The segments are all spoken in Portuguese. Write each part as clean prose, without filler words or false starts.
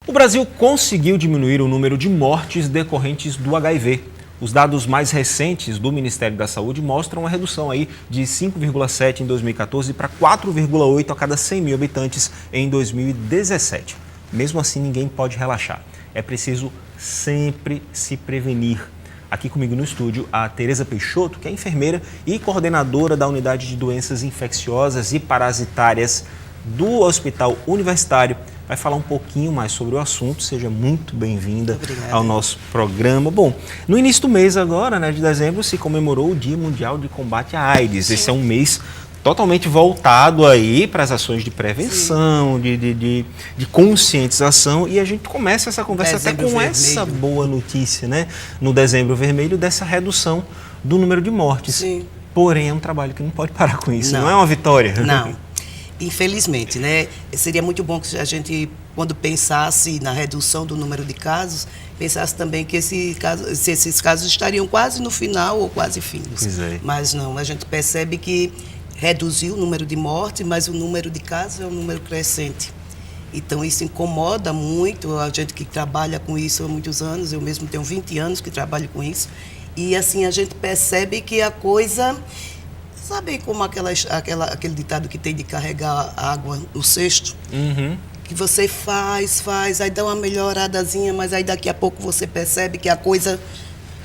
O Brasil conseguiu diminuir o número de mortes decorrentes do HIV. Os dados mais recentes do Ministério da Saúde mostram uma redução aí de 5,7 em 2014 para 4,8 a cada 100 mil habitantes em 2017. Mesmo assim, ninguém pode relaxar. É preciso sempre se prevenir. Aqui comigo no estúdio, a Tereza Peixoto, que é enfermeira e coordenadora da Unidade de Doenças Infecciosas e Parasitárias do Hospital Universitário, vai falar um pouquinho mais sobre o assunto. Seja muito bem-vinda ao nosso programa. Bom, no início do mês agora, né, de dezembro, se comemorou o Dia Mundial de Combate à AIDS. Sim. Esse é um mês totalmente voltado aí para as ações de prevenção, de conscientização, e a gente começa essa conversa até com essa boa notícia, né? No Dezembro Vermelho, dessa redução do número de mortes. Sim. Porém, é um trabalho que não pode parar com isso, não é uma vitória. Não. Infelizmente, né? Seria muito bom que a gente, quando pensasse na redução do número de casos, pensasse também que esses casos estariam quase no final ou quase fins. Pois é. Mas não, a gente percebe que reduziu o número de mortes, mas o número de casos é um número crescente. Então, isso incomoda muito a gente que trabalha com isso há muitos anos. Eu mesmo tenho 20 anos que trabalho com isso. E, assim, a gente percebe que a coisa... Sabe como aquele ditado que tem de carregar água no cesto? Uhum. Que você faz, aí dá uma melhoradazinha, mas aí daqui a pouco você percebe que a coisa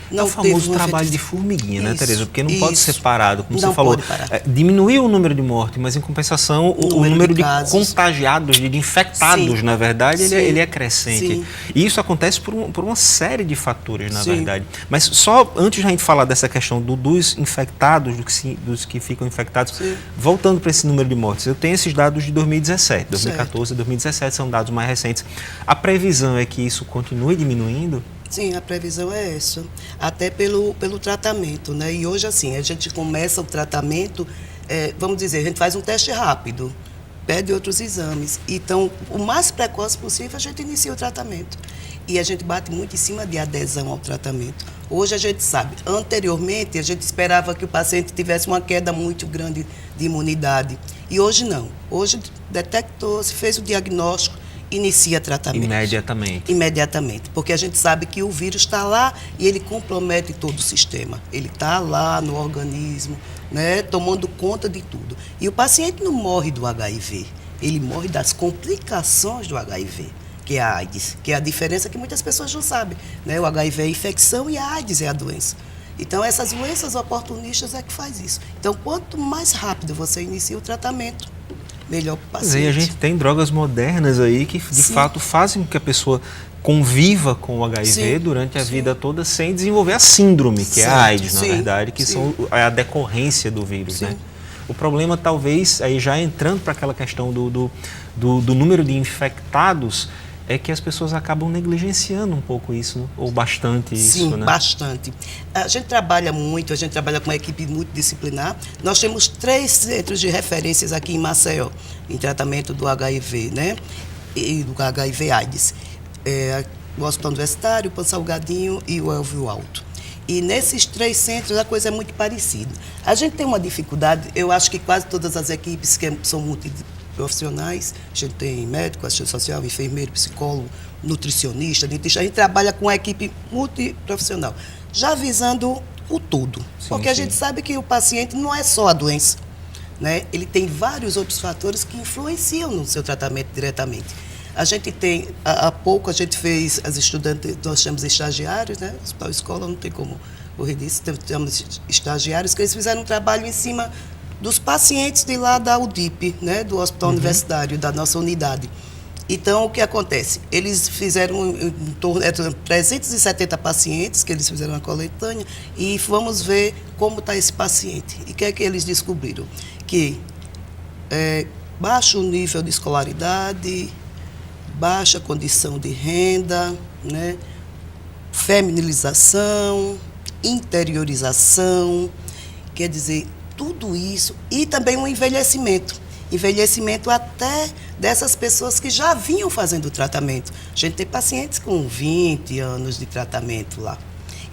não teve... É o famoso trabalho de formiguinha, né, Tereza? Porque não pode ser parado, como você falou. Diminuiu o número de mortes, mas em compensação o número de contagiados, de infectados, na verdade, ele é crescente. Sim. E isso acontece por uma série de fatores, na verdade. Mas só antes de a gente falar dessa questão dos infectados, dos que ficam infectados, voltando para esse número de mortes, eu tenho esses dados de 2017, 2014 e 2017 são dados mais recentes. A previsão é que isso continue diminuindo? Sim, a previsão é essa, até pelo tratamento, né? E hoje, assim, a gente começa o tratamento, vamos dizer, a gente faz um teste rápido, pede outros exames. Então, o mais precoce possível, a gente inicia o tratamento. E a gente bate muito em cima de adesão ao tratamento. Hoje a gente sabe, anteriormente a gente esperava que o paciente tivesse uma queda muito grande de imunidade. E hoje não. Hoje detectou, se fez o diagnóstico, inicia tratamento. Imediatamente, porque a gente sabe que o vírus está lá e ele compromete todo o sistema. Ele está lá no organismo, né, tomando conta de tudo. E o paciente não morre do HIV, ele morre das complicações do HIV, que é a AIDS, que é a diferença que muitas pessoas não sabem, né? O HIV é a infecção e a AIDS é a doença. Então, essas doenças oportunistas é que faz isso. Então, quanto mais rápido você inicia o tratamento, melhor para o paciente. E a gente tem drogas modernas aí que, de fato, fazem com que a pessoa conviva com o HIV durante a vida toda sem desenvolver a síndrome, que é a AIDS, na verdade, que é a decorrência do vírus, né? O problema, talvez, aí já entrando para aquela questão do número de infectados, é que as pessoas acabam negligenciando um pouco isso, né? Ou bastante isso, né? Sim, bastante. A gente trabalha muito, a gente trabalha com uma equipe multidisciplinar. Nós temos 3 centros de referências aqui em Maceió, em tratamento do HIV, né? E do HIV-AIDS. O Hospital Universitário, o Pan Salgadinho e o Elvio Alto. E nesses 3 centros a coisa é muito parecida. A gente tem uma dificuldade, eu acho que quase todas as equipes que são multiprofissionais, a gente tem médico, assistente social, enfermeiro, psicólogo, nutricionista, dentista, a gente trabalha com a equipe multiprofissional, já visando o tudo. Porque a gente sabe que o paciente não é só a doença, né? Ele tem vários outros fatores que influenciam no seu tratamento diretamente. A gente tem, há pouco a gente fez, as estudantes, nós chamamos estagiários, né? Hospital Escola, não tem como correr disso, temos estagiários que eles fizeram um trabalho em cima dos pacientes de lá da UDIP, né? Do Hospital Universitário, da nossa unidade. Então, o que acontece? Eles fizeram em torno de 370 pacientes, que eles fizeram uma coletânea, e vamos ver como está esse paciente. E o que é que eles descobriram? Que baixo nível de escolaridade, baixa condição de renda, né? Feminilização, interiorização, quer dizer, tudo isso, e também um envelhecimento até dessas pessoas que já vinham fazendo o tratamento. A gente tem pacientes com 20 anos de tratamento lá.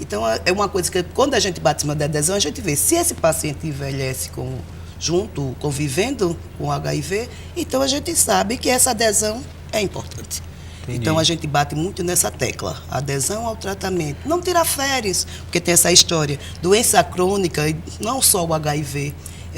Então, é uma coisa que, quando a gente bate em cima da adesão, a gente vê se esse paciente envelhece com junto, convivendo com o HIV, então a gente sabe que essa adesão é importante. Entendi. Então a gente bate muito nessa tecla, adesão ao tratamento. Não tirar férias, porque tem essa história, doença crônica, e não só o HIV,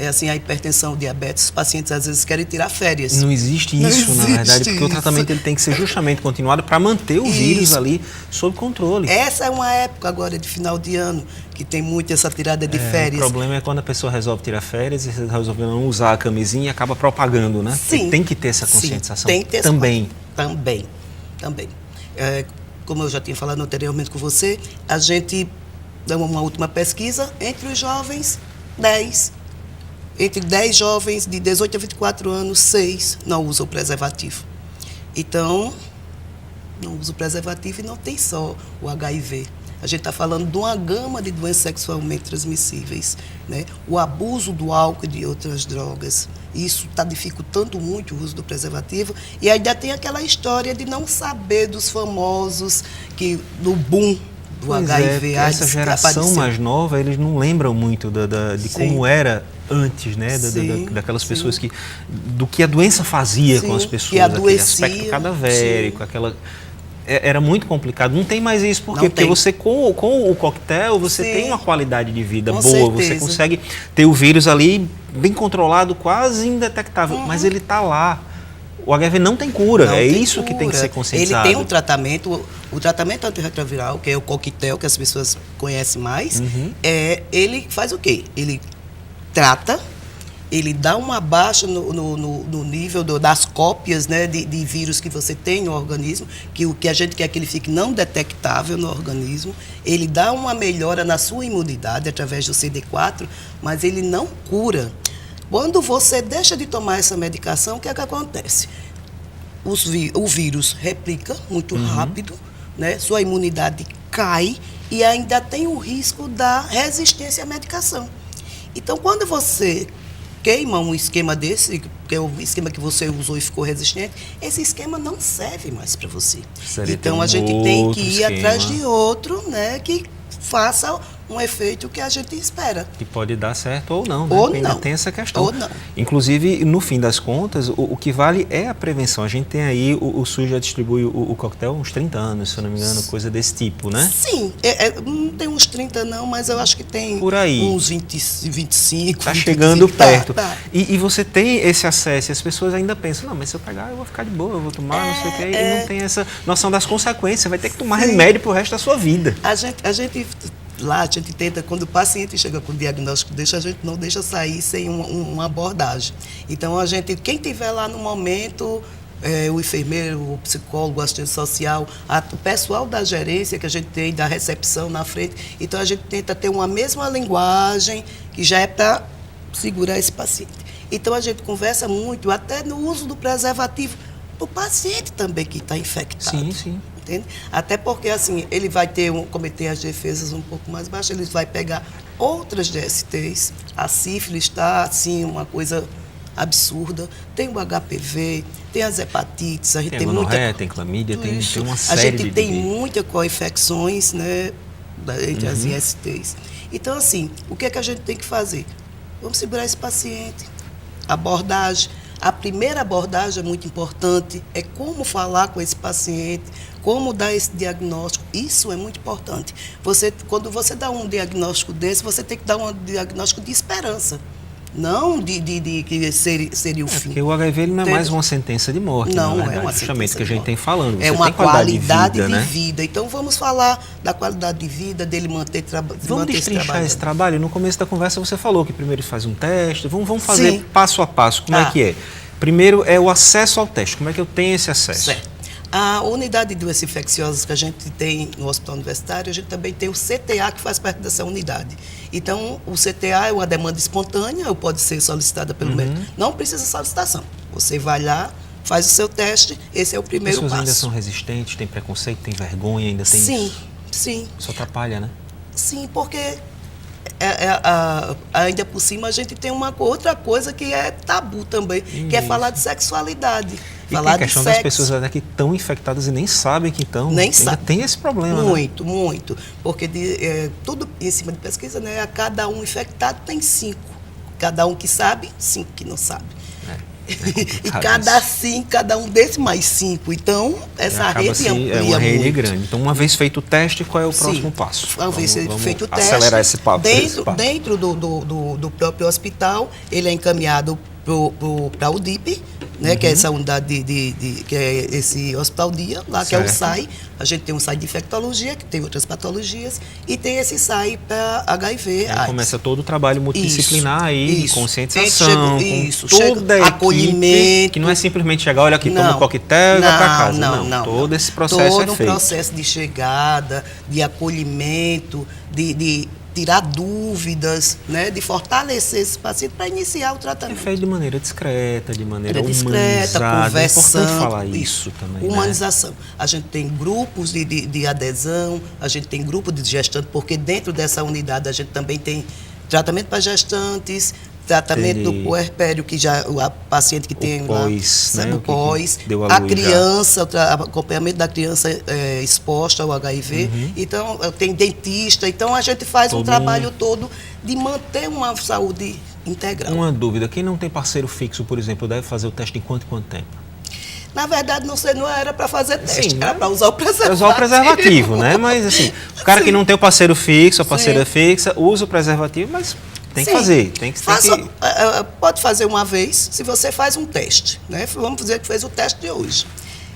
assim, a hipertensão, o diabetes, os pacientes às vezes querem tirar férias. Não existe isso, na verdade, porque o tratamento ele tem que ser justamente continuado para manter o vírus ali sob controle. Essa é uma época agora de final de ano, que tem muito essa tirada de férias. O problema é quando a pessoa resolve tirar férias e resolve não usar a camisinha e acaba propagando, né? Sim. Tem que ter essa conscientização. Sim, tem que ter também. Também. Como eu já tinha falado anteriormente com você, a gente dá uma última pesquisa entre os jovens, entre 10 jovens de 18 a 24 anos, 6 não usam preservativo. Então, não usa o preservativo e não tem só o HIV. A gente está falando de uma gama de doenças sexualmente transmissíveis, né? O abuso do álcool e de outras drogas. Isso está dificultando muito o uso do preservativo. E ainda tem aquela história de não saber dos famosos, do boom do HIV. Essa geração mais nova, eles não lembram muito de como era antes, né? Daquelas pessoas do que a doença fazia com as pessoas, aquele aspecto cadavérico, era muito complicado. Não tem mais isso. Por quê? Porque você, com o coquetel, você tem uma qualidade de vida boa. Certeza. Você consegue ter o vírus ali bem controlado, quase indetectável. Mas ele está lá. O HIV não tem cura. Isso que tem que ser conscientizado. Ele tem um tratamento, o tratamento antirretroviral, que é o coquetel, que as pessoas conhecem mais. Ele faz o quê? Ele trata, ele dá uma baixa no nível das cópias, né, de vírus que você tem no organismo, que o que a gente quer que ele fique não detectável no organismo. Ele dá uma melhora na sua imunidade através do CD4, mas ele não cura. Quando você deixa de tomar essa medicação, o que é que acontece? O vírus replica muito rápido, né, sua imunidade cai e ainda tem o risco da resistência à medicação. Então, quando você queima um esquema desse, que é o esquema que você usou e ficou resistente, esse esquema não serve mais para você. Então, a gente tem que ir atrás de outro, né, que faça um efeito que a gente espera. Que pode dar certo ou não, né? Ou ainda não. Tem essa questão. Ou não. Inclusive, no fim das contas, o que vale é a prevenção. A gente tem aí, o SUS já distribui o coquetel há uns 30 anos, se eu não me engano, coisa desse tipo, né? Sim, não tem uns 30 não, mas eu acho que tem por aí. Uns 20, 25. Está chegando perto. Tá. E você tem esse acesso, e as pessoas ainda pensam, não, mas se eu pegar, eu vou ficar de boa, eu vou tomar, não sei o quê, e não tem essa noção das consequências, você vai ter que tomar remédio pro resto da sua vida. A gente tenta, quando o paciente chega com o diagnóstico desse, a gente não deixa sair sem uma abordagem. Então, quem estiver lá no momento, o enfermeiro, o psicólogo, o assistente social, o pessoal da gerência que a gente tem, da recepção na frente, então a gente tenta ter uma mesma linguagem que já é para segurar esse paciente. Então, a gente conversa muito, até no uso do preservativo, do paciente também que está infectado. Sim, sim. Entende? Até porque, assim, ele vai cometer as defesas um pouco mais baixas, ele vai pegar outras DSTs. A sífilis está, assim, uma coisa absurda. Tem o HPV, tem as hepatites, a gente tem gonorreia, tem clamídia, tem uma série de... A gente tem muitas co-infecções, né, entre as ISTs. Então, assim, o que é que a gente tem que fazer? Vamos segurar esse paciente. Abordagem. A primeira abordagem é muito importante, é como falar com esse paciente, como dar esse diagnóstico. Isso é muito importante. Quando você dá um diagnóstico desse, você tem que dar um diagnóstico de esperança, não de que seria o fim. Porque o HIV ele não é mais uma sentença de morte. Não, é uma justamente que a gente tem falando. É uma qualidade de né? vida. Então, vamos falar da qualidade de vida, dele manter trabalho. Vamos destrinchar esse trabalho. No começo da conversa você falou que primeiro faz um teste. Vamos fazer passo a passo. Como é que é? Primeiro é o acesso ao teste. Como é que eu tenho esse acesso? Certo. A unidade de doenças infecciosas que a gente tem no Hospital Universitário, a gente também tem o CTA, que faz parte dessa unidade. Então, o CTA é uma demanda espontânea, ou pode ser solicitada pelo médico. Não precisa de solicitação. Você vai lá, faz o seu teste, esse é o primeiro passo. As pessoas ainda são resistentes, têm preconceito, têm vergonha, ainda tem isso? Sim. Isso atrapalha, né? Sim, porque... ainda por cima a gente tem uma outra coisa que é tabu também, que é falar de sexualidade. E tem a questão das pessoas até que estão infectadas e nem sabem que estão. Ainda tem esse problema, muito, né? Muito. Porque tudo em cima de pesquisa, né? A cada um infectado tem 5 Cada um que sabe, 5 que não sabe. E complicado cada um desses mais 5. Então, essa rede amplia é uma rede muito. grande. Então, uma vez feito o teste, qual é o próximo Sim, passo? Uma vez feito o teste, acelerar esse papo. dentro do próprio hospital, ele é encaminhado para o DIP, né, que é essa unidade que é esse hospital-dia, lá que é o SAI. A gente tem um SAI de infectologia, que tem outras patologias, e tem esse SAI para HIV. Aí começa todo o trabalho multidisciplinar aí, isso. Conscientização, Isso, com toda a acolhimento. Que não é simplesmente chegar, olha aqui, toma um coquetel e vai para casa. Não, todo esse processo é feito. Todo um processo de chegada, de acolhimento, de tirar dúvidas, né, de fortalecer esse paciente para iniciar o tratamento. É feito de maneira discreta, de maneira humanizada. Conversando. É importante falar isso também, humanização. Né? A gente tem grupos de adesão, a gente tem grupo de gestantes, porque dentro dessa unidade a gente também tem tratamento para gestantes, tratamento do puerpério, que já a paciente que tem pós, lá, né? o pós, a criança, o acompanhamento da criança exposta ao HIV. Então, tem dentista. Então, a gente faz um trabalho todo de manter uma saúde integral. Uma dúvida, quem não tem parceiro fixo, por exemplo, deve fazer o teste em quanto tempo? Na verdade, não era para fazer teste, Sim, era para usar o preservativo. Usar o preservativo, né? Mas, assim, o cara que não tem o parceiro fixo, a parceira fixa, usa o preservativo, mas tem que fazer. Pode fazer uma vez, se você faz um teste, né? Vamos dizer que fez o teste de hoje.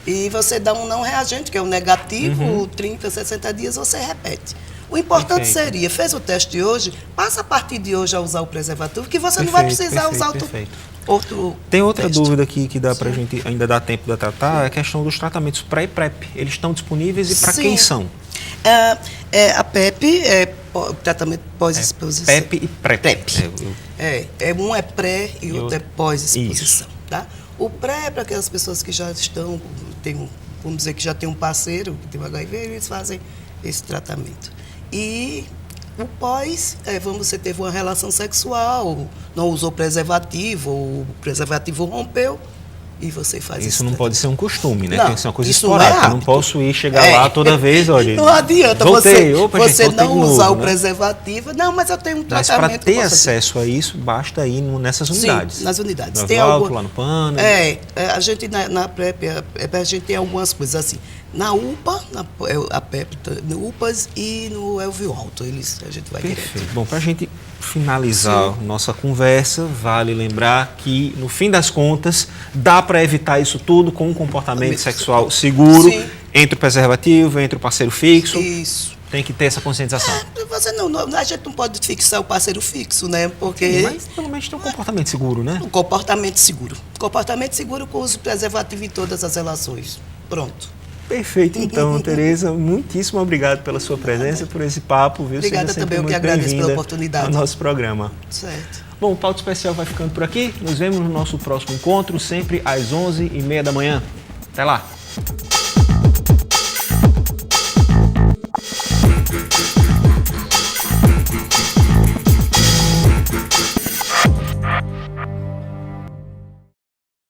E você dá um não reagente, que é o negativo, 30, 60 dias, você repete. O importante seria, fez o teste de hoje, passa a partir de hoje a usar o preservativo, que você não vai precisar usar outro Tem outra teste. dúvida aqui que dá pra gente, ainda dá tempo de tratar, é a questão dos tratamentos pré e PrEP. Eles estão disponíveis e para quem são? A PEP é tratamento pós-exposição. PEP e PrEP. Um é pré e outro é pós-exposição. Tá? O pré é para aquelas pessoas que já estão, vamos dizer que já tem um parceiro que tem o HIV, eles fazem esse tratamento. E o pós, você teve uma relação sexual, não usou preservativo, ou o preservativo rompeu, e você faz isso. Não pode ser um costume, né? Não, tem que ser uma coisa isso esporádica. Não posso ir chegar lá toda vez, olha. Não adianta voltei, você gente, não usar novo, o preservativo. Não, mas eu tenho um mas tratamento. Mas para ter acesso a isso, basta ir nessas unidades. Sim, nas unidades. Tem lá no PAN. A gente na PrEP, a gente tem algumas coisas assim. Na UPA, a PEP, no UPAs e no Elvio Alto, a gente vai Perfeito. direto. Bom, para a gente finalizar nossa conversa, vale lembrar que, no fim das contas, dá para evitar isso tudo com um comportamento sexual seguro, entre o preservativo, entre o parceiro fixo. Isso. Tem que ter essa conscientização. A gente não pode fixar o parceiro fixo, né? Porque... Sim, mas pelo menos tem um comportamento seguro, né? Um comportamento seguro. Comportamento seguro com uso preservativo em todas as relações. Pronto. Perfeito, então, Tereza, muitíssimo obrigado pela sua presença, por esse papo, viu? Obrigada também, eu que agradeço pela oportunidade. Ao nosso programa. Certo. Bom, o Pauta Especial vai ficando por aqui. Nos vemos no nosso próximo encontro, sempre às 11h30 da manhã. Até lá!